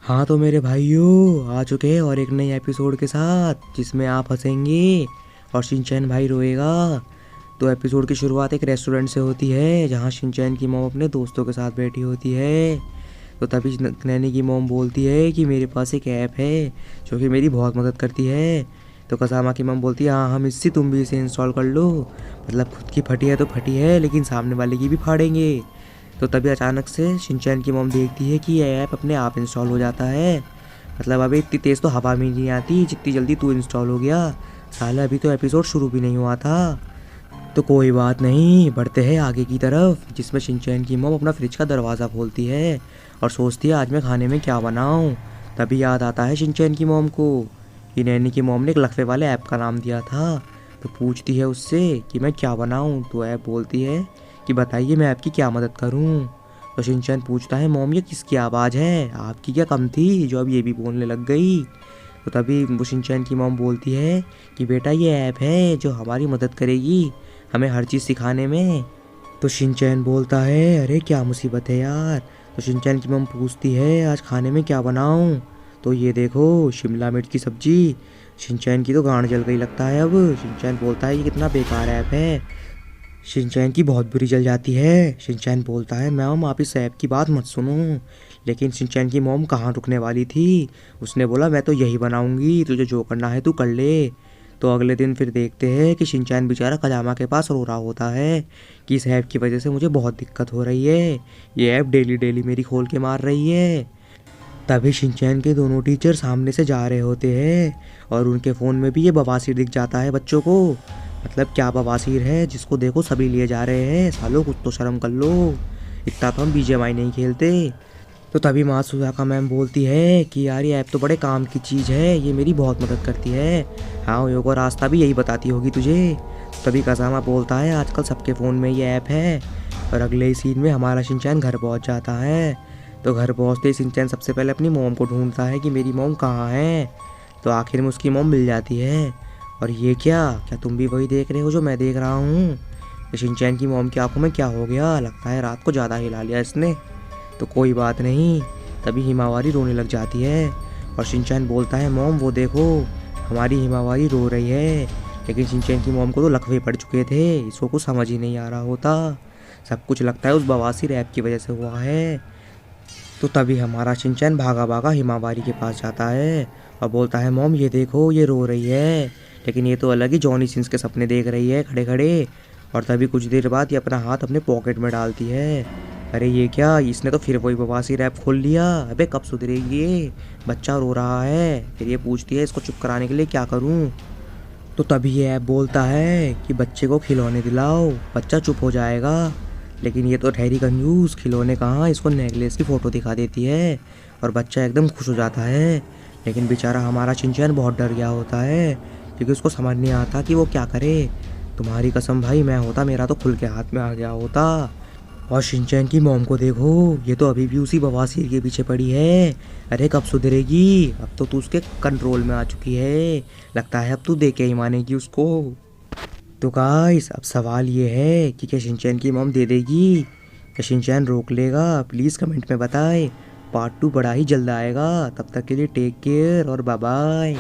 हाँ तो मेरे भाइयों आ चुके हैं और एक नए एपिसोड के साथ जिसमें आप हंसेंगे और शिनचैन भाई रोएगा। तो एपिसोड की शुरुआत एक रेस्टोरेंट से होती है जहाँ शिनचैन की मॉम अपने दोस्तों के साथ बैठी होती है। तो तभी नैनी की मॉम बोलती है कि मेरे पास एक ऐप है जो कि मेरी बहुत मदद करती है। तो कसामा की मॉम बोलती है हाँ हम इससे तुम भी इसे इंस्टॉल कर लो। मतलब खुद की फटी है तो फटी है लेकिन सामने वाले की भी फाड़ेंगे। तो तभी अचानक से शिनचैन की मॉम देखती है कि ये ऐप अपने आप इंस्टॉल हो जाता है। मतलब अभी इतनी तेज़ तो हवा में नहीं आती जितनी जल्दी तू इंस्टॉल हो गया। साला अभी तो एपिसोड शुरू भी नहीं हुआ था। तो कोई बात नहीं, बढ़ते हैं आगे की तरफ जिसमें शिनचैन की मॉम अपना फ्रिज का दरवाज़ा खोलती है और सोचती है आज मैं खाने में क्या बनाऊँ। तभी याद आता है शिनचैन की मॉम को कि नैनी की मॉम ने एक लकवे वाले ऐप का नाम दिया था। तो पूछती है उससे कि मैं क्या बनाऊँ। तो ऐप बोलती है कि बताइए मैं आपकी क्या मदद करूँ। तो शिनचैन पूछता है मॉम ये किसकी आवाज़ है, आपकी क्या कम थी जो अब ये भी बोलने लग गई। तो तभी वो शिनचैन की मॉम बोलती है कि बेटा ये ऐप है जो हमारी मदद करेगी हमें हर चीज़ सिखाने में। तो शिनचैन बोलता है अरे क्या मुसीबत है यार। तो शिनचैन की मम पूछती है आज खाने में क्या बनाऊं। तो ये देखो शिमला मिर्च की सब्जी। शिनचैन की तो गांड जल गई लगता है। अब शिनचैन बोलता है ये कितना बेकार ऐप है। शिनचैन की बहुत बुरी जल जाती है। शिनचैन बोलता है मैम आप इस ऐप की बात मत सुनो। लेकिन शिनचैन की मॉम कहाँ रुकने वाली थी। उसने बोला मैं तो यही बनाऊंगी, तुझे जो करना है तू कर ले। तो अगले दिन फिर देखते हैं कि शिनचैन बेचारा कजामा के पास रो रहा होता है कि इस ऐप की वजह से मुझे बहुत दिक्कत हो रही है। ये ऐप डेली डेली मेरी खोल के मार रही है। तभी शिनचैन के दोनों टीचर सामने से जा रहे होते हैं और उनके फ़ोन में भी ये बवासीर दिख जाता है बच्चों को। मतलब क्या बवासीर है जिसको देखो सभी लिए जा रहे हैं। सालों कुछ तो शर्म कर लो, इतना तो हम बीजेएमआई नहीं खेलते। तो तभी माँ सुजाका मैम बोलती है कि यार ये ऐप तो बड़े काम की चीज़ है, ये मेरी बहुत मदद करती है। हाँ योग और रास्ता भी यही बताती होगी तुझे। तभी कसामा बोलता है आजकल सबके फ़ोन में ये ऐप है। और अगले ही सीन में हमारा शिनचैन घर पहुंच जाता है। तो घर पहुंचते ही शिनचैन सबसे पहले अपनी मोम को ढूंढता है कि मेरी मोम कहाँ है। तो आखिर में उसकी मोम मिल जाती है। और ये क्या क्या तुम भी वही देख रहे हो जो मैं देख रहा हूँ। तो शिनचैन की मोम की आंखों में क्या हो गया, लगता है रात को ज़्यादा हिला लिया इसने। तो कोई बात नहीं। तभी हिमावारी रोने लग जाती है और शिनचैन बोलता है मॉम वो देखो हमारी हिमावारी रो रही है। लेकिन शिनचैन की मॉम को तो लकवे पड़ चुके थे, इसको कुछ समझ ही नहीं आ रहा होता। सब कुछ लगता है उस बवासीर ऐप की वजह से हुआ है। तो तभी हमारा शिनचैन भागा भागा हिमावारी के पास जाता है और बोलता है मॉम ये देखो ये रो रही है। लेकिन ये तो अलग ही जॉनी सिंस के सपने देख रही है खड़े खड़े। और तभी कुछ देर बाद ये अपना हाथ अपने पॉकेट में डालती है। अरे ये क्या, इसने तो फिर वही बवासीर ऐप खोल लिया। अबे कब सुधरेगी ये, बच्चा रो रहा है। फिर ये पूछती है इसको चुप कराने के लिए क्या करूं। तो तभी ये ऐप बोलता है कि बच्चे को खिलौने दिलाओ, बच्चा चुप हो जाएगा। लेकिन ये तो ठहरी कंजूस, खिलौने कहाँ, इसको नेकलेस की फ़ोटो दिखा देती है और बच्चा एकदम खुश हो जाता है। लेकिन बेचारा हमारा शिनचैन बहुत डर गया होता है क्योंकि उसको समझ नहीं आता कि वो क्या करे। तुम्हारी कसम भाई मैं होता मेरा तो खुल के हाथ में आ गया होता। और शिनचैन की मॉम को देखो, ये तो अभी भी उसी बवासीर के पीछे पड़ी है। अरे कब सुधरेगी, अब तो तू उसके कंट्रोल में आ चुकी है। लगता है अब तू दे के ही मानेगी उसको। तो गाइस अब सवाल ये है कि क्या शिनचैन की मॉम दे देगी या शिनचैन रोक लेगा। प्लीज़ कमेंट में बताएं। पार्ट 2 बड़ा ही जल्द आएगा। तब तक के लिए टेक केयर और बाय बाय।